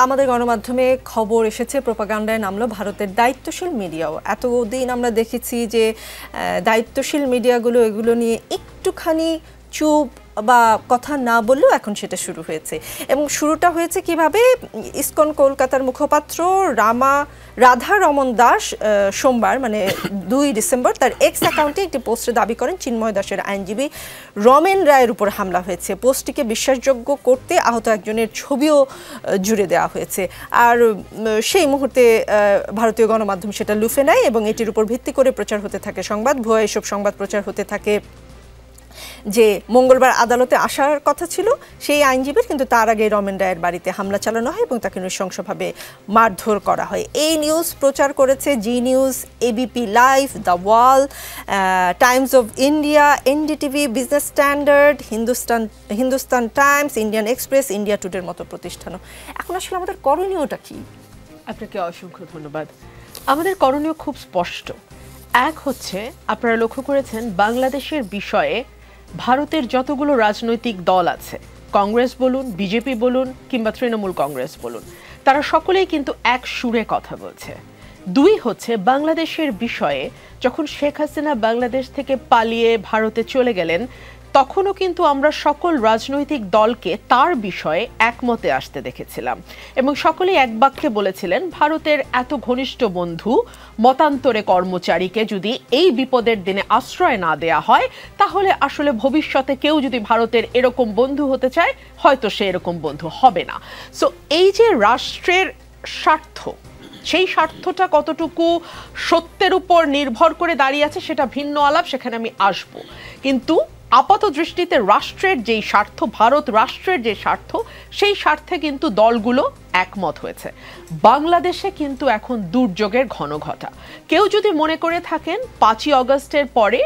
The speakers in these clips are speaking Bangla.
আমাদের গণমাধ্যমে খবর এসেছে, প্রোপাগান্ডায় নামলো ভারতের দায়িত্বশীল মিডিয়াও। এতদিন আমরা দেখেছি যে দায়িত্বশীল মিডিয়াগুলো এগুলো নিয়ে একটুখানি চুপ বা কথা না বললেও এখন সেটা শুরু হয়েছে। এবং শুরুটা হয়েছে কিভাবে, ইসকন কলকাতার মুখপাত্র রাধা রমন দাস সোমবার মানে 2 ডিসেম্বর তার এক্স অ্যাকাউন্টে একটি পোস্টে দাবি করেন চিন্ময় দাসের আইনজীবী রমেন রায়ের উপর হামলা হয়েছে। পোস্টটিকে বিশ্বাসযোগ্য করতে আহত একজনের ছবিও জুড়ে দেওয়া হয়েছে। আর সেই মুহূর্তে ভারতীয় গণমাধ্যম সেটা লুফে নেয় এবং এটির উপর ভিত্তি করে প্রচার হতে থাকে সংবাদ, ভুয়া এসব সংবাদ প্রচার হতে থাকে যে মঙ্গলবার আদালতে আসার কথা ছিল সেই আইনজীবীর, কিন্তু তার আগে রমেন রায়ের বাড়িতে হামলা চালানো হয় এবং তাকে নৃশংসভাবে মারধর করা হয়। এই নিউজ প্রচার করেছে Zee News, ABP Live, The Wall, Times of India, NDTV, Business Standard, Hindustan Times, Indian Express, India টুডের মতো প্রতিষ্ঠানও। এখন আসলে আমাদের করণীয়টা কি? আপনাকে অসংখ্য ধন্যবাদ। আমাদের করণীয় খুব স্পষ্ট। এক হচ্ছে, আপনারা লক্ষ্য করেছেন বাংলাদেশের বিষয়ে ভারতের যতগুলো রাজনৈতিক দল আছে, কংগ্রেস বলুন, বিজেপি বলুন কিংবা তৃণমূল কংগ্রেস বলুন, তারা সকলেই কিন্তু এক সুরে কথা বলছে। 2 হচ্ছে, বাংলাদেশের বিষয়ে যখন শেখ হাসিনা বাংলাদেশ থেকে পালিয়ে ভারতে চলে গেলেন তখনও কিন্তু আমরা সকল রাজনৈতিক দলকে তার বিষয়ে একমতে আসতে দেখেছিলাম এবং সকলেই এক বাক্যে বলেছিলেন ভারতের এত ঘনিষ্ঠ বন্ধু মতান্তরে কর্মচারীকে যদি এই বিপদের দিনে আশ্রয় না দেয়া হয় তাহলে আসলে ভবিষ্যতে কেউ যদি ভারতের এরকম বন্ধু হতে চায় হয়তো সে এরকম বন্ধু হবে না। সো এই যে রাষ্ট্রের স্বার্থ, সেই স্বার্থটা কতটুকু সত্যের উপর নির্ভর করে দাঁড়িয়ে আছে সেটা ভিন্ন আলাপ, সেখানে আমি আসব। কিন্তু আপাত দৃষ্টিতে রাষ্ট্রের যেই স্বার্থ, ভারত রাষ্ট্রের যে স্বার্থ, সেই স্বার্থে কিন্তু দলগুলো একমত হয়েছে। বাংলাদেশে কিন্তু এখন দুর্যোগের ঘনঘটা। কেউ যদি মনে করে থাকেন 5ই আগস্টের পরে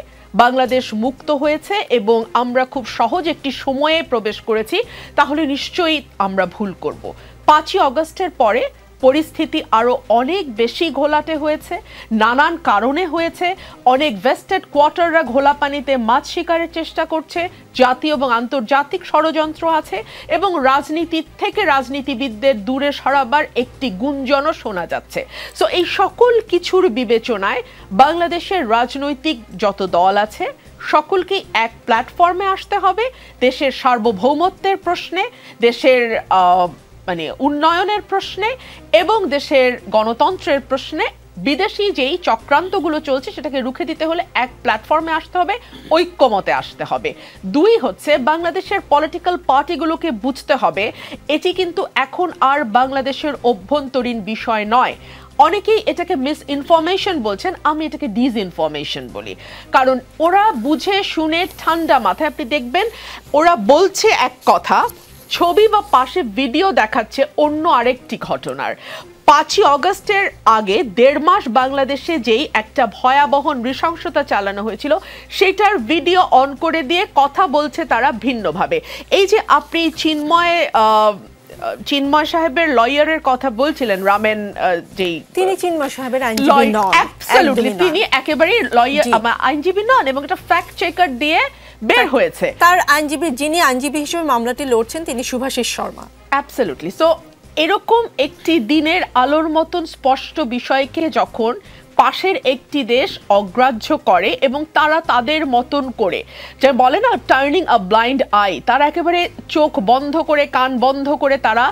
বাংলাদেশ মুক্ত হয়েছে এবং আমরা খুব সহজ একটি সময়ে প্রবেশ করেছি, তাহলে নিশ্চয়ই আমরা ভুল করব। 5ই আগস্টের পরে পরিস্থিতি আরও অনেক বেশি ঘোলাটে হয়েছে, নানান কারণে হয়েছে। অনেক ভেস্টেড কোয়ার্টাররা ঘোলা পানিতে মাছ শিকারের চেষ্টা করছে, জাতীয় এবং আন্তর্জাতিক ষড়যন্ত্র আছে এবং রাজনীতি থেকে রাজনীতিবিদদের দূরে সরাবার একটি গুঞ্জনও শোনা যাচ্ছে। সো এই সকল কিছুর বিবেচনায় বাংলাদেশের রাজনৈতিক যত দল আছে সকলকেই এক প্ল্যাটফর্মে আসতে হবে। দেশের সার্বভৌমত্বের প্রশ্নে, দেশের উন্নয়নের প্রশ্নে এবং দেশের গণতন্ত্রের প্রশ্নে বিদেশি যেই চক্রান্তগুলো চলছে সেটাকে রুখে দিতে হলে এক প্ল্যাটফর্মে আসতে হবে, ঐক্যমতে আসতে হবে। 2 হচ্ছে, বাংলাদেশের পলিটিক্যাল পার্টিগুলোকে বুঝতে হবে এটি কিন্তু এখন আর বাংলাদেশের অভ্যন্তরীণ বিষয় নয়। অনেকেই এটাকে মিস ইনফরমেশন বলছেন, আমি এটাকে ডিসইনফরমেশন বলি। কারণ ওরা বুঝে শুনে ঠান্ডা মাথায়, আপনি দেখবেন ওরা বলছে এক কথা, ছবি বা পাশে ভিডিও দেখাচ্ছে অন্য আরেকটি ঘটনার। 5ই আগস্টের আগে 1.5 মাস বাংলাদেশে যেই একটা ভয়াবহ নৃশংসতা চালানো হয়েছিল সেটার ভিডিও অন করে দিয়ে কথা বলছে তারা ভিন্নভাবে। এই যে আপনি চিন্ময় সাহেবের লয়ারের কথা বলছিলেন, রামেন, যেই তিনি চিন্ময় সাহেবের আইনজীবী নন, অ্যাবসলিউটলি তিনি একেবারেই লয়ার, আইনজীবী নন এবং একটা ফ্যাক্ট চেকার দিয়ে বের হয়েছে। তার যিনি আইনজীবী হিসেবে মামলাটি লড়ছেন তিনি শুভাশিস শর্মা। অ্যাবসলিউটলি। সো এরকম একটি দিনের আলোর মতন স্পষ্ট বিষয়কে যখন পাশের একটি দেশ অগ্রাহ্য করে এবং তারা তাদের মতন করে, যা বলে না টার্নিং আ ব্লাইন্ড আই, তারা একেবারে চোখ বন্ধ করে কান বন্ধ করে তারা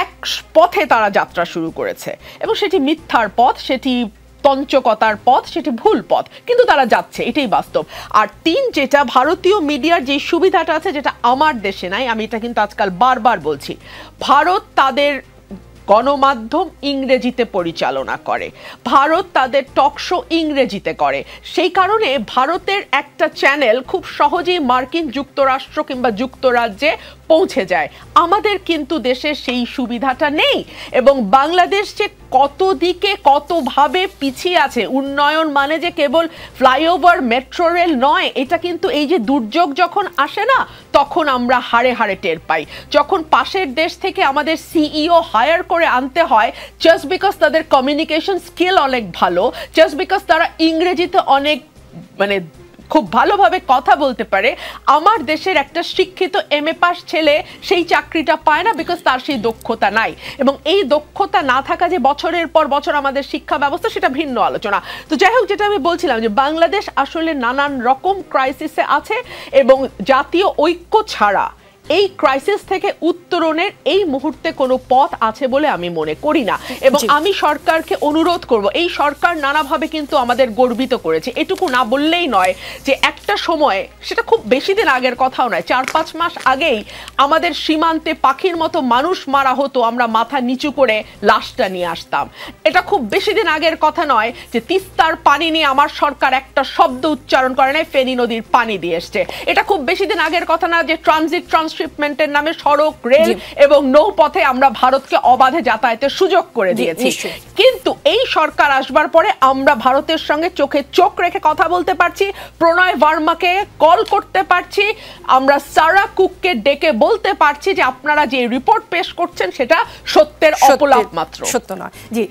এক পথে তারা যাত্রা শুরু করেছে এবং সেটি মিথ্যার পথ, সেটি তঞ্চকতার পথ, সেটি ভুল পথ, কিন্তু তারা যাচ্ছে, এটাই বাস্তব। আর 3, যেটা ভারতীয় মিডিয়ার যে সুবিধাটা আছে যেটা আমার দেশে নাই, আমি এটা কিন্তু আজকাল বারবার বলছি, ভারত তাদের গণমাধ্যম ইংরেজিতে পরিচালনা করে, ভারত তাদের টকশো ইংরেজিতে করে। সেই কারণে ভারতের একটা চ্যানেল খুব সহজেই মার্কিন যুক্তরাষ্ট্র কিংবা যুক্তরাজ্যে পৌঁছে যায়। আমাদের কিন্তু দেশে সেই সুবিধাটা নেই এবং বাংলাদেশ যে কত দিকে কতভাবে পিছিয়ে আছে, উন্নয়ন মানে যে কেবল ফ্লাইওভার মেট্রো রেল নয়, এটা কিন্তু এই যে দুর্যোগ যখন আসে না তখন আমরা হাড়ে হাড়ে টের পাই। যখন পাশের দেশ থেকে আমাদের সিইও হায়ার করে আনতে হয় জাস্ট বিকজ তাদের কমিউনিকেশন স্কিল অনেক ভালো, জাস্ট বিকজ তারা ইংরেজিতে অনেক খুব ভালোভাবে কথা বলতে পারে, আমার দেশের একটা শিক্ষিত MA পাস ছেলে সেই চাকরিটা পায় না, বিকজ তার সেই দক্ষতা নাই। এবং এই দক্ষতা না থাকা যে বছরের পর বছর আমাদের শিক্ষা ব্যবস্থা, সেটা ভিন্ন আলোচনা। তো যাই হোক, যেটা আমি বলছিলাম যে বাংলাদেশ আসলে নানান রকম ক্রাইসিসে আছে এবং জাতীয় ঐক্য ছাড়া এই ক্রাইসিস থেকে উত্তরণের এই মুহূর্তে কোনো পথ আছে বলে আমি মনে করি না। এবং আমি সরকারকে অনুরোধ করব, এই সরকার নানাভাবে কিন্তু আমাদের গর্বিত করেছে, এটুকু না বললেই নয় যে একটা সময়, সেটা খুব বেশি দিন আগের কথাও নয়, 4-5 মাস আগেই আমাদের সীমান্তে পাখির মতো মানুষ মারা হতো, আমরা মাথা নিচু করে লাশটা নিয়ে আসতাম। এটা খুব বেশি দিন আগের কথা নয় যে তিস্তার পানি নিয়ে আমার সরকার একটা শব্দ উচ্চারণ করে নাই, ফেনী নদীর পানি দিয়ে এসছে। এটা খুব বেশি দিন আগের কথা না যে ট্রান্সশিপমেন্টের নামে সড়ক, রেল এবং নৌপথে আমরা ভারতকে অবাধে যাতায়াতের সুযোগ করে দিয়েছি। কিন্তু এই সরকার আসবার পরে আমরা ভারতের সঙ্গে চোখে চোখ রেখে কথা বলতে পারছি, প্রণয় ভার্মাকে কল করতে পারছি, আমরা সারা কুককে ডেকে বলতে পারছি যে আপনারা যে রিপোর্ট পেশ করছেন সেটা সত্যের অপলাপ মাত্র, সত্য নয়। জি।